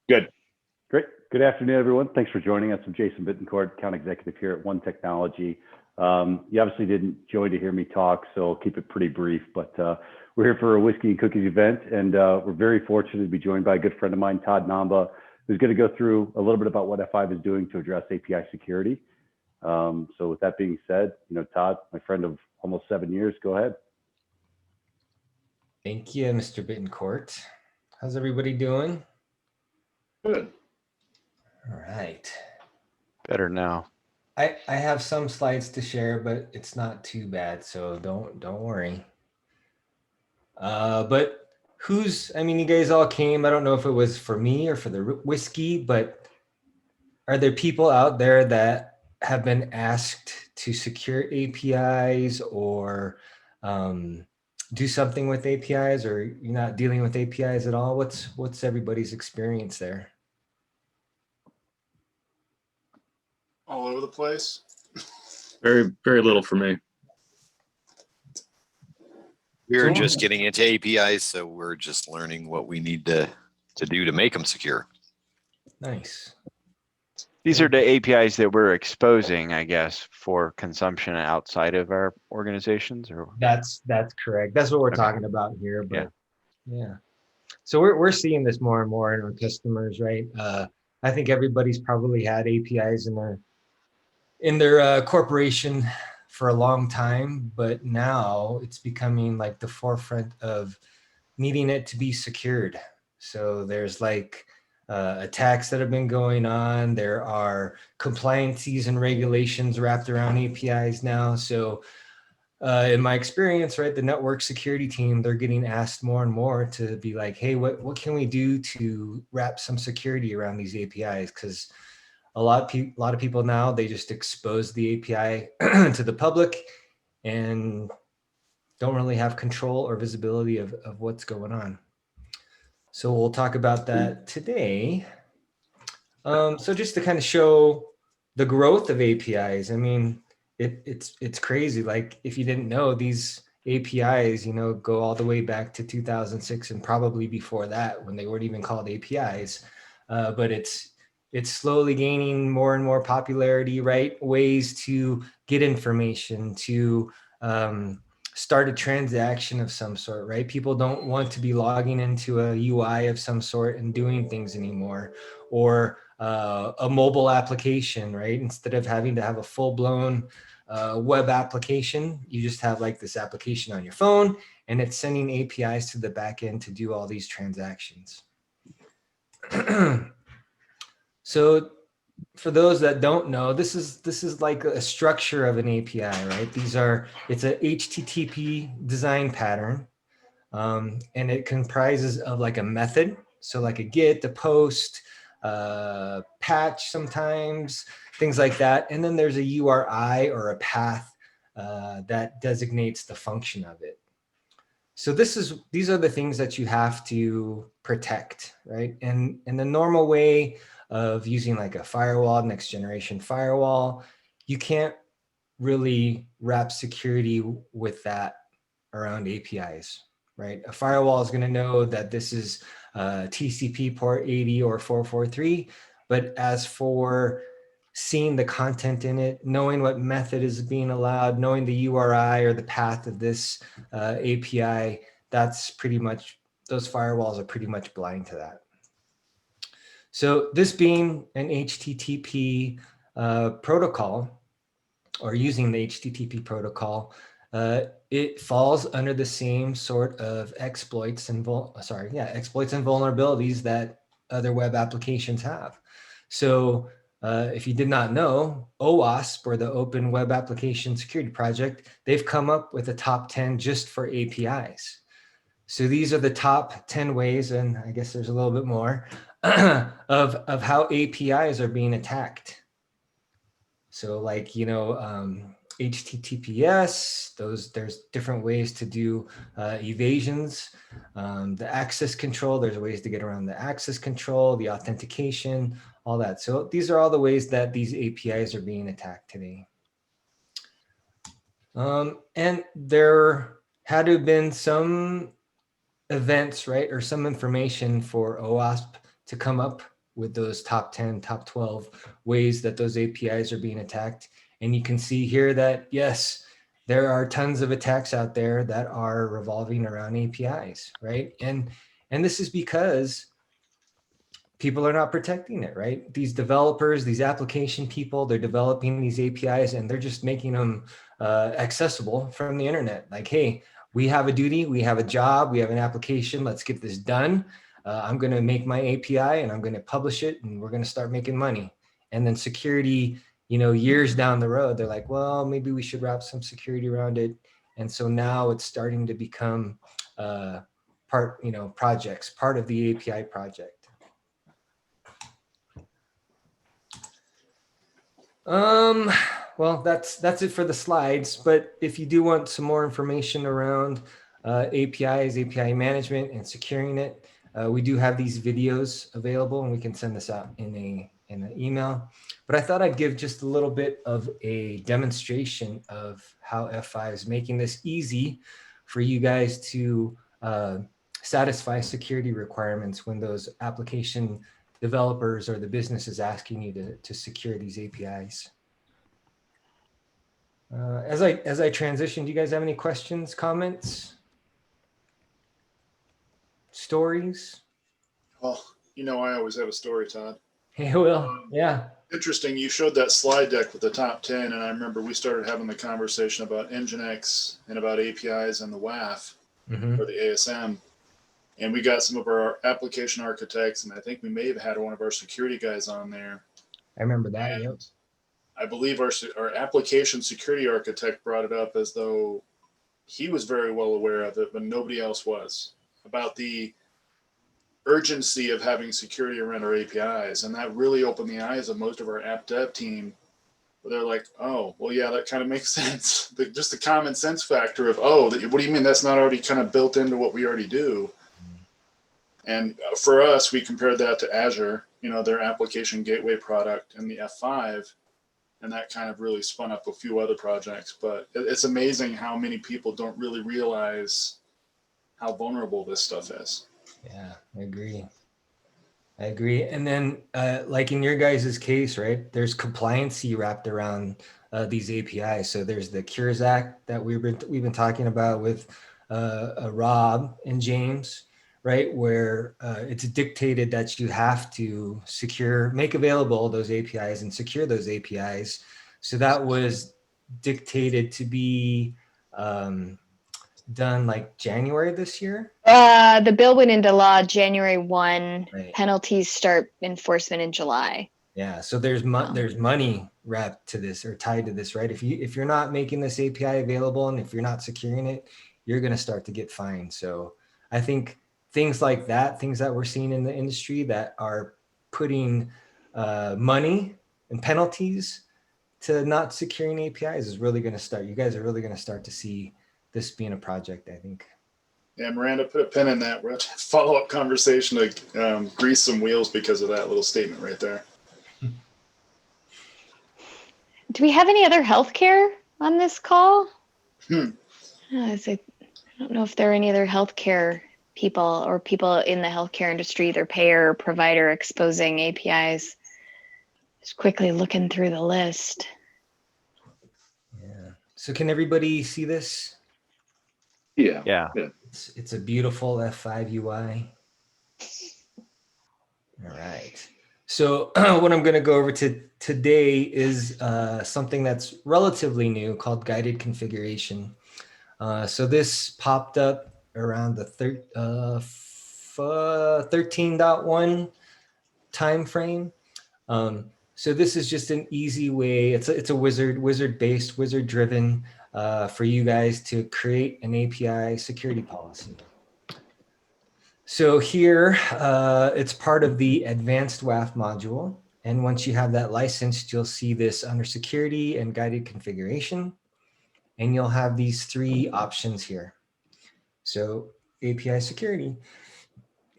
Good. Great. Good afternoon, everyone. Thanks for joining us. I'm Jason Bittencourt, account executive here at One Technology. You obviously didn't join to hear me talk, so I'll keep it pretty brief. But we're here for a Whiskey and Cookies event, and we're very fortunate to be joined by a good friend of mine, Todd Namba, who's going to go through a little bit about what F5 is doing to address API security. So with that being said, Todd, my friend of almost 7 years, go ahead. Thank you, Mr. Bittencourt. How's everybody doing? Good. All right. Better now. I have some slides to share, but it's not too bad, so don't worry. But you guys all came. I don't know if it was for me or for the whiskey, but are there people out there that have been asked to secure APIs or do something with APIs, or you're not dealing with APIs at all? What's everybody's experience there? All over the place. Very, very little for me. We're just getting into APIs, so we're just learning what we need to do to make them secure. Nice. These are the APIs that we're exposing, I guess, for consumption outside of our organizations, or That's correct. That's what we're talking about here. But yeah. So we're seeing this more and more in our customers, right? I think everybody's probably had APIs in their corporation for a long time, but now it's becoming like the forefront of needing it to be secured. So there's attacks that have been going on. There are compliances and regulations wrapped around APIs now. So in my experience, right, the network security team, they're getting asked more and more to be like, hey, what can we do to wrap some security around these APIs? Because a lot of people now, they just expose the API to the public and don't really have control or visibility of what's going on. So we'll talk about that today. So just to kind of show the growth of APIs, I mean, it's crazy. Like if you didn't know, these APIs, go all the way back to 2006 and probably before that when they weren't even called APIs. But it's slowly gaining more and more popularity, right? Ways to get information, to start a transaction of some sort, right? People don't want to be logging into a UI of some sort and doing things anymore, or a mobile application, right? Instead of having to have a full-blown web application, you just have like this application on your phone and it's sending APIs to the back end to do all these transactions. So for those that don't know, this is like a structure of an API, right? It's a HTTP design pattern, and it comprises of like a method. So like a get, a post, patch sometimes, things like that. And then there's a URI or a path that designates the function of it. So these are the things that you have to protect, right? And in the normal way of using like a firewall, next generation firewall, you can't really wrap security with that around APIs, right? A firewall is going to know that this is TCP port 80 or 443, but as for seeing the content in it, knowing what method is being allowed, knowing the URI or the path of this API, that's pretty much, those firewalls are pretty much blind to that. So this being an HTTP protocol, or using the HTTP protocol, it falls under the same sort of exploits and vulnerabilities that other web applications have. So if you did not know, OWASP, or the Open Web Application Security Project, they've come up with a top 10 just for APIs. So these are the top 10 ways, and I guess there's a little bit more, of how APIs are being attacked. So like, HTTPS, there's different ways to do evasions. The access control, there's ways to get around the access control, the authentication, all that. So these are all the ways that these APIs are being attacked today. And there had to have been some events, right, or some information for OWASP to come up with those top 10, top 12 ways that those APIs are being attacked. And you can see here that, yes, there are tons of attacks out there that are revolving around APIs, right? And this is because people are not protecting it, right? These developers, these application people, they're developing these APIs and they're just making them accessible from the internet. Like, hey, we have a duty, we have a job, we have an application, let's get this done. I'm gonna make my API and I'm gonna publish it and we're gonna start making money. And then security, years down the road, they're like, well, maybe we should wrap some security around it. And so now it's starting to become part of the API project. Well, that's it for the slides, but if you do want some more information around APIs, API management and securing it, we do have these videos available and we can send this out in an email. But I thought I'd give just a little bit of a demonstration of how F5 is making this easy for you guys to satisfy security requirements when those application developers or the business is asking you to secure these APIs. As I transition, do you guys have any questions, comments, stories? Well, I always have a story, Todd. Hey, Will. Yeah. Interesting. You showed that slide deck with the top 10, and I remember we started having the conversation about Nginx and about APIs and the WAF or the ASM. And we got some of our application architects, and I think we may have had one of our security guys on there. I remember that. Yep. I believe our application security architect brought it up as though he was very well aware of it, but nobody else was, about the urgency of having security around our APIs. And that really opened the eyes of most of our app dev team, where they're like, oh, well, yeah, that kind of makes sense. Just the common sense factor of, what do you mean that's not already kind of built into what we already do? And for us, we compared that to Azure, their application gateway product and the F5, and that kind of really spun up a few other projects. But it's amazing how many people don't really realize how vulnerable this stuff is. Yeah, I agree. And then like in your guys' case, right, there's compliancy wrapped around these APIs. So there's the Cures Act that we've been talking about with Rob and James, right, where it's dictated that you have to make available those APIs and secure those APIs. So that was dictated to be done like January this year. The bill went into law January 1. Right. Penalties start enforcement in July. Yeah, so there's money wrapped to this or tied to this, right? If you're not making this API available and if you're not securing it, you're going to start to get fined. So I think things like that, things that we're seeing in the industry that are putting money and penalties to not securing APIs is really going to start. You guys are really going to start to see this being a project, I think. Yeah, Miranda, put a pin in that. We're going to have a follow-up conversation to grease some wheels because of that little statement right there. Do we have any other healthcare on this call? I don't know if there are any other healthcare people or people in the healthcare industry, either payer or provider, exposing APIs. Just quickly looking through the list. Yeah. So can everybody see this? Yeah. It's a beautiful F5 UI. All right. So what I'm going to go over today is something that's relatively new called guided configuration. So this popped up around the 13.1 timeframe. So this is just an easy way. It's a wizard-based, wizard-driven for you guys to create an API security policy. So here, it's part of the advanced WAF module. And once you have that licensed, you'll see this under security and guided configuration. And you'll have these three options here. So API security.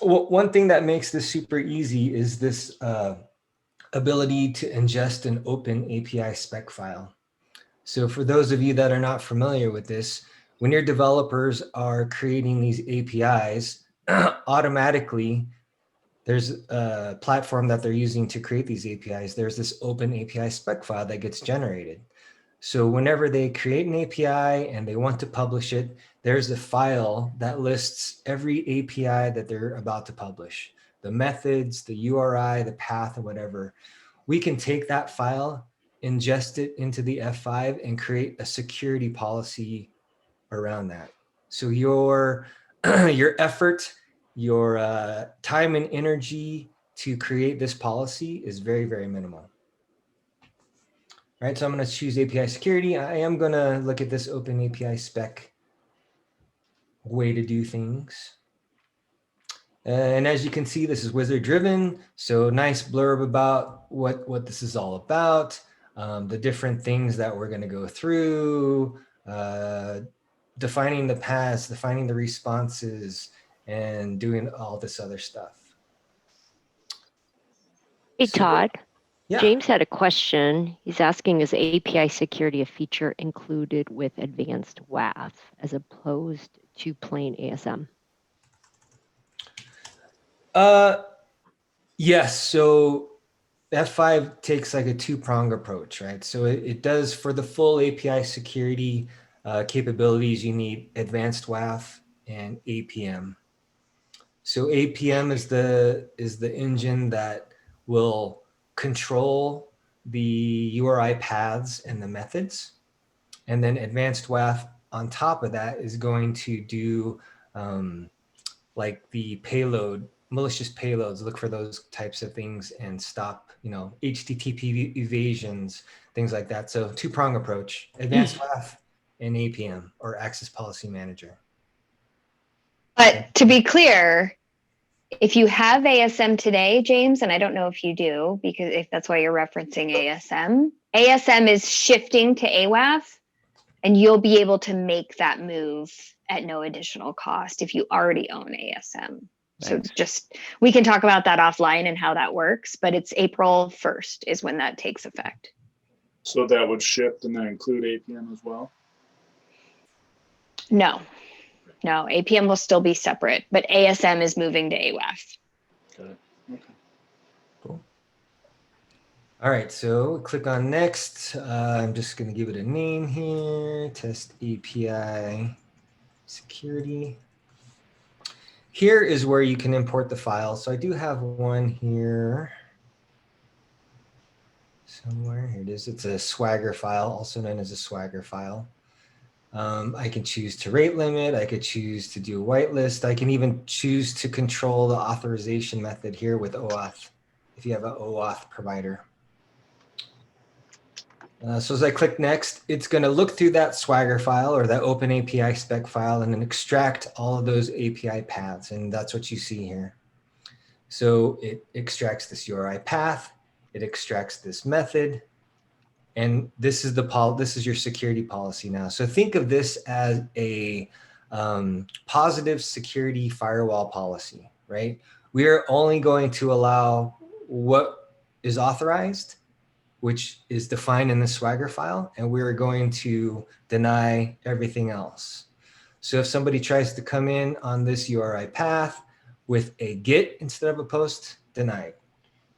Well, one thing that makes this super easy is this ability to ingest and open API spec file. So for those of you that are not familiar with this, when your developers are creating these APIs, automatically there's a platform that they're using to create these APIs. There's this open API spec file that gets generated. So whenever they create an API and they want to publish it, there's a file that lists every API that they're about to publish, the methods, the URI, the path, and whatever. We can take that file, ingest it into the F5, and create a security policy around that. So your effort, your time and energy to create this policy is very, very minimal. All right, so I'm going to choose API security. I am going to look at this open API spec way to do things. And as you can see, this is wizard driven. So nice blurb about what this is all about, the different things that we're going to go through, defining the paths, defining the responses, and doing all this other stuff. Hey, So, Todd. yeah. James had a question. He's asking, is API security a feature included with advanced WAF as opposed to plain ASM? Yes. So F5 takes like a two-pronged approach, right? So it does, for the full API security capabilities, you need advanced WAF and APM. So APM is the engine that will control the URI paths and the methods. And then advanced WAF on top of that is going to do like the payload, malicious payloads, look for those types of things and stop, HTTP evasions, things like that. So two-prong approach, advanced WAF and APM, or Access Policy Manager. But to be clear, if you have ASM today, James, and I don't know if you do, because if that's why you're referencing ASM is shifting to AWAF, and you'll be able to make that move at no additional cost if you already own ASM. Thanks. So we can talk about that offline and how that works, but it's April 1st is when that takes effect. So that would shift and then include APM as well? No, APM will still be separate, but ASM is moving to AWAF. Okay. Okay. Cool. All right, so click on next. I'm just going to give it a name here, test API security. Here is where you can import the file. So I do have one here somewhere. Here it is. It's a Swagger file, also known as a Swagger file. I can choose to rate limit. I could choose to do a whitelist. I can even choose to control the authorization method here with OAuth, if you have an OAuth provider. So as I click next, it's going to look through that Swagger file or that open API spec file and then extract all of those API paths. And that's what you see here. So it extracts this URI path. It extracts this method. And this is this is your security policy now. So think of this as a positive security firewall policy, right? We are only going to allow what is authorized, which is defined in the Swagger file, and we're going to deny everything else. So if somebody tries to come in on this URI path with a GET instead of a post, denied.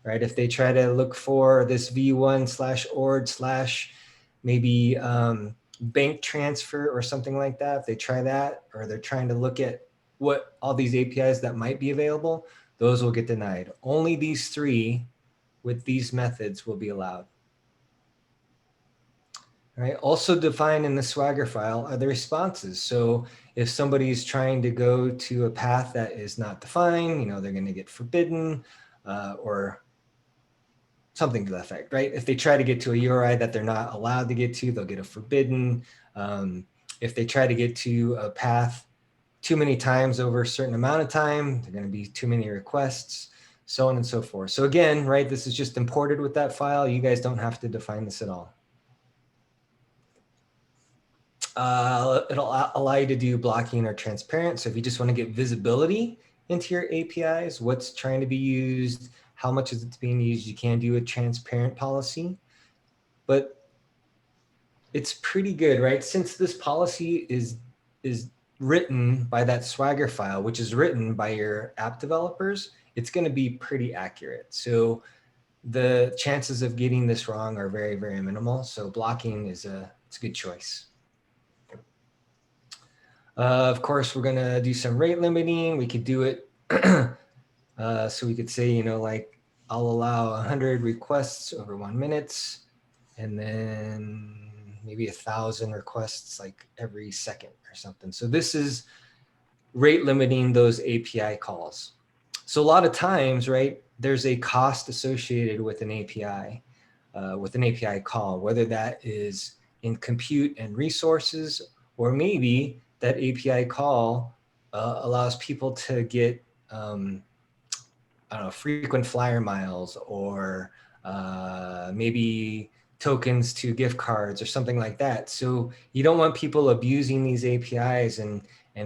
Right? If they try to look for this v1/ord/ maybe bank transfer or something like that, if they try that, or they're trying to look at what all these APIs that might be available, those will get denied. Only these three with these methods will be allowed. All right. Also defined in the Swagger file are the responses. So if somebody's trying to go to a path that is not defined, they're going to get forbidden or something to that effect, right? If they try to get to a URI that they're not allowed to get to, they'll get a forbidden. If they try to get to a path too many times over a certain amount of time, they're going to be too many requests, so on and so forth. So again, right, this is just imported with that file. You guys don't have to define this at all. It'll allow you to do blocking or transparent. So if you just want to get visibility into your APIs, what's trying to be used, how much is it being used, you can do a transparent policy. But it's pretty good, right? Since this policy is written by that Swagger file, which is written by your app developers, it's going to be pretty accurate. So the chances of getting this wrong are very, very minimal. So blocking it's a good choice. Of course, we're going to do some rate limiting. We could do it. So we could say, like, I'll allow 100 requests over 1 minute, and then maybe 1,000 requests like every second or something. So this is rate limiting those API calls. So a lot of times, right, there's a cost associated with an API call, whether that is in compute and resources, or maybe that API call allows people to get I don't know, frequent flyer miles, or maybe tokens to gift cards or something like that. So you don't want people abusing these APIs and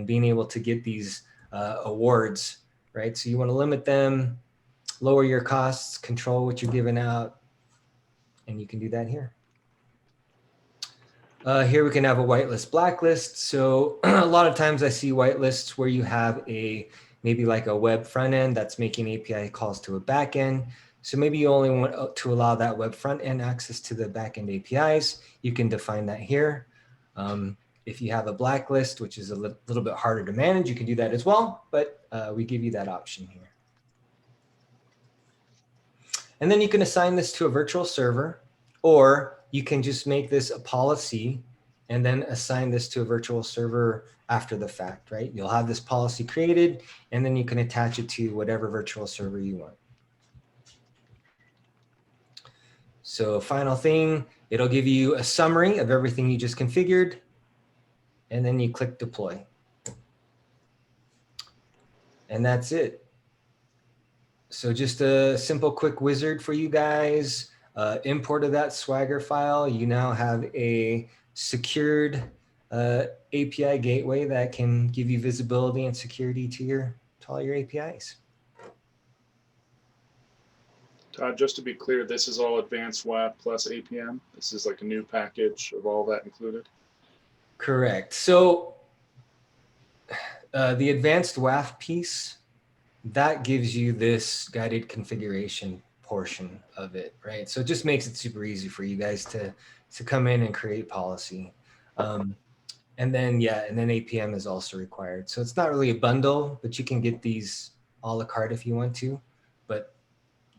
being able to get these awards, right? So you want to limit them, lower your costs, control what you're giving out, and you can do that here. Here we can have a whitelist blacklist. So a lot of times I see whitelists where you have maybe like a web front end that's making API calls to a back end. So maybe you only want to allow that web front end access to the back end APIs. You can define that here. If you have a blacklist, which is a little bit harder to manage, you can do that as well, but we give you that option here. And then you can assign this to a virtual server, or you can just make this a policy and then assign this to a virtual server after the fact, right? You'll have this policy created, and then you can attach it to whatever virtual server you want. So final thing, it'll give you a summary of everything you just configured, and then you click deploy. And that's it. So just a simple quick wizard for you guys. Import of that Swagger file. You now have a secured API gateway that can give you visibility and security to all your APIs. Todd, just to be clear, this is all advanced WAF plus APM. This is like a new package of all that included. Correct. So the advanced WAF piece, that gives you this guided configuration portion of it, right? So it just makes it super easy for you guys to come in and create policy. And then APM is also required. So it's not really a bundle, but you can get these a la carte if you want to. But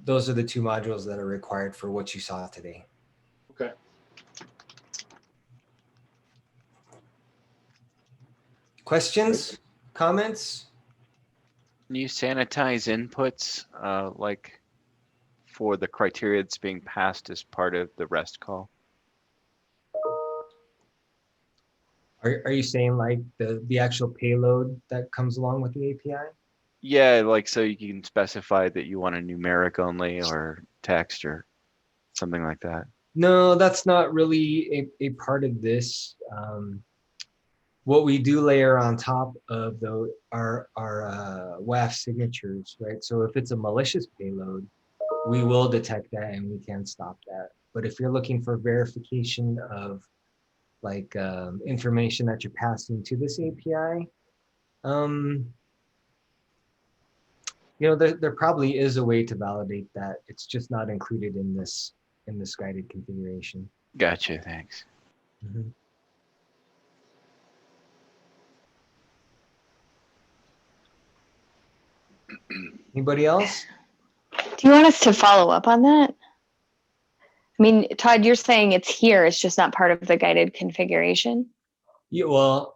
those are the two modules that are required for what you saw today. Okay. Questions, comments? Can you sanitize inputs like for the criteria that's being passed as part of the REST call? Are you saying like the actual payload that comes along with the API? Yeah, like so you can specify that you want a numeric only or text or something like that. No, that's not really a part of this. What we do layer on top of our WAF signatures, right? So if it's a malicious payload, we will detect that and we can stop that. But if you're looking for verification of like information that you're passing to this API, there probably is a way to validate that. It's just not included in this guided configuration. Gotcha, thanks. Mm-hmm. Anybody else? Do you want us to follow up on that? I mean, Todd, you're saying it's here. It's just not part of the guided configuration. Yeah, well,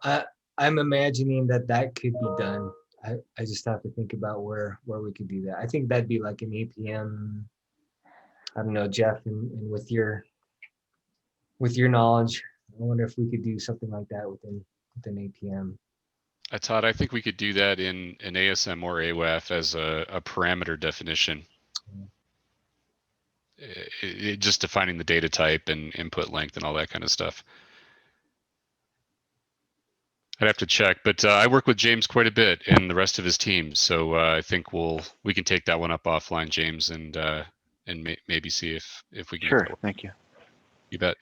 I'm imagining that could be done. I just have to think about where we could do that. I think that'd be like an APM. I don't know, Jeff, and with your knowledge, I wonder if we could do something like that within APM. Todd, I think we could do that in an ASM or AWAF as a parameter definition. Just defining the data type and input length and all that kind of stuff. I'd have to check, but I work with James quite a bit and the rest of his team, so I think we can take that one up offline, James, and maybe see if we can. Sure, thank you. You bet.